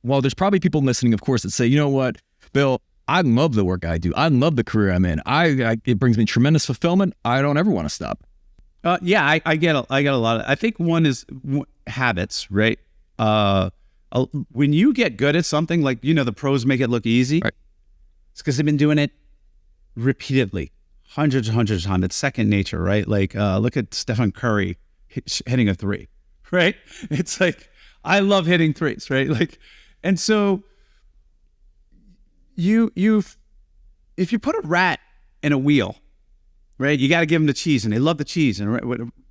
while there's probably people listening, of course, that say, you know what, Bill, I love the work I do. I love the career I'm in. It brings me tremendous fulfillment. I don't ever want to stop. Yeah, I get a lot of, I think one is habits, right? When you get good at something, like, the pros make it look easy. Right. It's because they've been doing it repeatedly, hundreds of times. It's second nature, right? Like, look at Stephen Curry hitting a three, right? It's like, I love hitting threes, right? Like, and so if you put a rat in a wheel, right, you got to give them the cheese, and they love the cheese,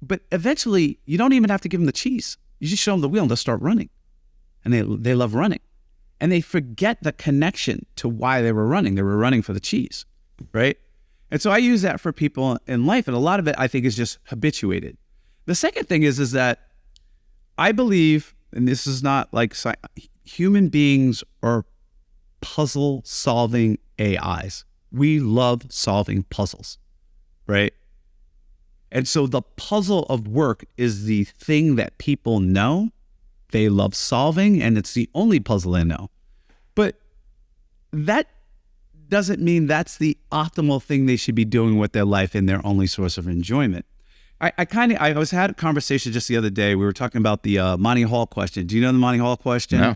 but eventually you don't even have to give them the cheese. You just show them the wheel and they'll start running, and they love running, and they forget the connection to why they were running. They were running for the cheese, right? And so I use that for people in life, and a lot of it I think is just habituated. The second thing is that I believe, and this is not like human beings are puzzle-solving AIs. We love solving puzzles, right? And so the puzzle of work is the thing that people know they love solving, and it's the only puzzle they know. But that doesn't mean that's the optimal thing they should be doing with their life and their only source of enjoyment. I had a conversation just the other day. We were talking about the Monty Hall question. Do you know the Monty Hall question?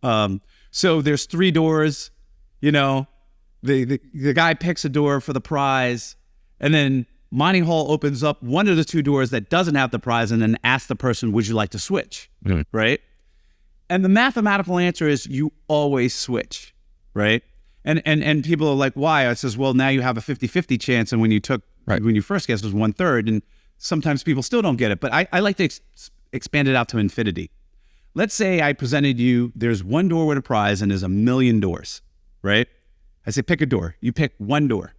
No. So there's 3 doors, the guy picks a door for the prize, and then Monty Hall opens up one of the 2 doors that doesn't have the prize and then asks the person, would you like to switch? Mm-hmm. Right? And the mathematical answer is you always switch, right? And people are like, why? I says, well, now you have a 50-50 chance, and when you first guessed it was 1/3, and sometimes people still don't get it. But I like to expand it out to infinity. Let's say I presented you, there's 1 door with a prize and there's 1,000,000 doors, right? I say, pick a door. You pick 1 door.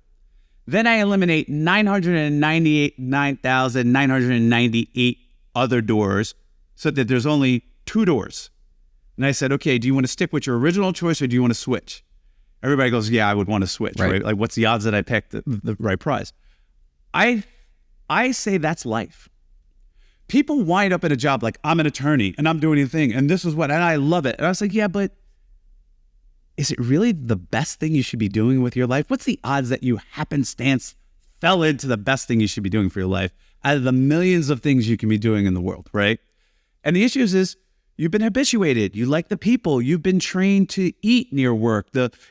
Then I eliminate 998 other doors so that there's only 2 doors. And I said, okay, do you want to stick with your original choice or do you want to switch? Everybody goes, yeah, I would want to switch, right? Like, what's the odds that I picked the right prize? I say that's life. People wind up in a job like, I'm an attorney and I'm doing a thing and this is what, and I love it. And I was like, yeah, but is it really the best thing you should be doing with your life? What's the odds that you happenstance fell into the best thing you should be doing for your life out of the millions of things you can be doing in the world, right? And the issue is you've been habituated. You like the people. You've been trained to eat near work.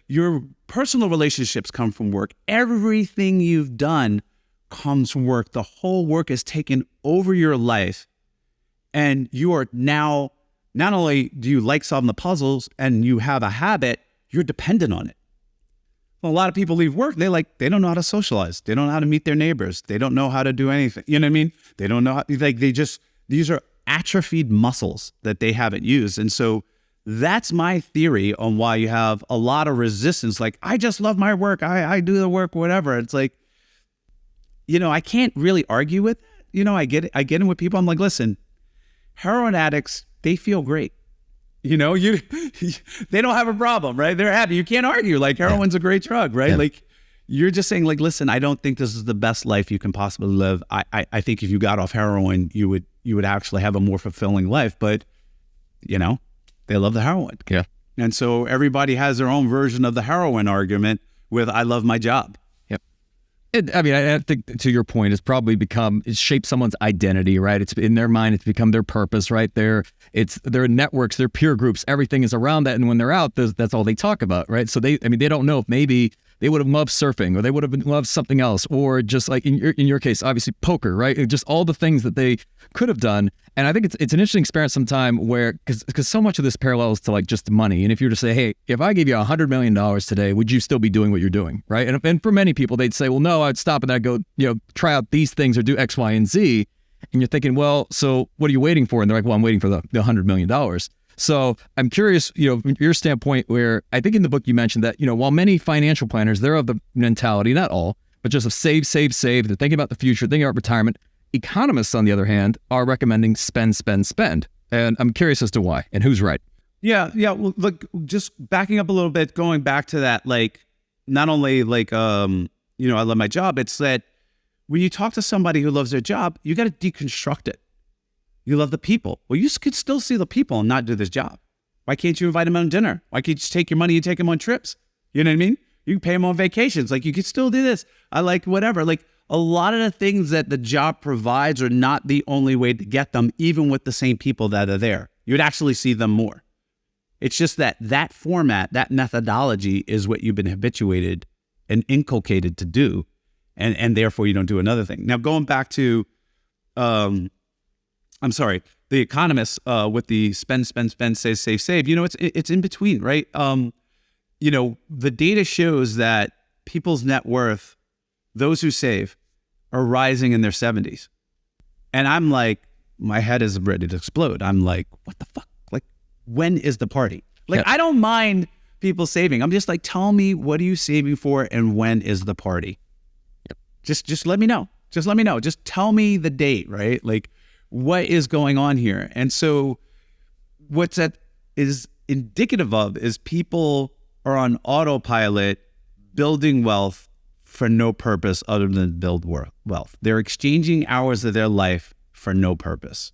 Your personal relationships come from work. Everything you've done comes from work. The whole work is taken over your life. And you are now, not only do you like solving the puzzles and you have a habit, you're dependent on it. Well, a lot of people leave work. They don't know how to socialize. They don't know how to meet their neighbors. They don't know how to do anything. You know what I mean? They don't know how, these are atrophied muscles that they haven't used. And so that's my theory on why you have a lot of resistance. Like, I just love my work. I do the work, whatever. It's like, I can't really argue with that. I get it. I get in with people. I'm like, listen, heroin addicts, they feel great. They don't have a problem, right? They're happy. You can't argue. Like, heroin's a great drug, right? Yeah. Like, you're just saying, like, listen, I don't think this is the best life you can possibly live. I think if you got off heroin, you would actually have a more fulfilling life. But, they love the heroin. Yeah. And so everybody has their own version of the heroin argument with, I love my job. I think to your point, it's shaped someone's identity, right? It's in their mind, it's become their purpose, right? Their networks, their peer groups, everything is around that. And when they're out, that's all they talk about, right? So they don't know if maybe they would have loved surfing or they would have loved something else, or just like in your case, obviously poker, right? Just all the things that they could have done. And I think it's an interesting experience sometime where, because so much of this parallels to like just money. And if you were to say, hey, if I gave you $100 million today, would you still be doing what you're doing, right? And for many people, they'd say, well, no, I'd stop and I'd go, try out these things or do X, Y, and Z. And you're thinking, well, so what are you waiting for? And they're like, well, I'm waiting for the $100 million. So I'm curious, from your standpoint, where I think in the book you mentioned that, while many financial planners, they're of the mentality, not all, but just of save. They're thinking about the future, thinking about retirement. Economists, on the other hand, are recommending spend. And I'm curious as to why and who's right. Yeah. Well, look, just backing up a little bit, going back to that, like, not only like, I love my job. It's that when you talk to somebody who loves their job, you got to deconstruct it. You love the people. Well, you could still see the people and not do this job. Why can't you invite them on dinner? Why can't you just take your money and take them on trips? You know what I mean? You can pay them on vacations. Like, you could still do this. I like whatever. Like, a lot of the things that the job provides are not the only way to get them, even with the same people that are there. You'd actually see them more. It's just that format, that methodology is what you've been habituated and inculcated to do. And therefore you don't do another thing. Now, going back to, the economists with the spend, save. You know, it's in between, right? You know, the data shows that people's net worth, those who save, are rising in their 70s. And I'm like, my head is ready to explode. I'm like, what the fuck? Like, when is the party? Like, I don't mind people saving. I'm just like, tell me, what are you saving for and when is the party? Just let me know. Just let me know. Just tell me the date, right? Like, what is going on here? And so what's that is indicative of is people are on autopilot building wealth for no purpose other than build wealth. They're exchanging hours of their life for no purpose.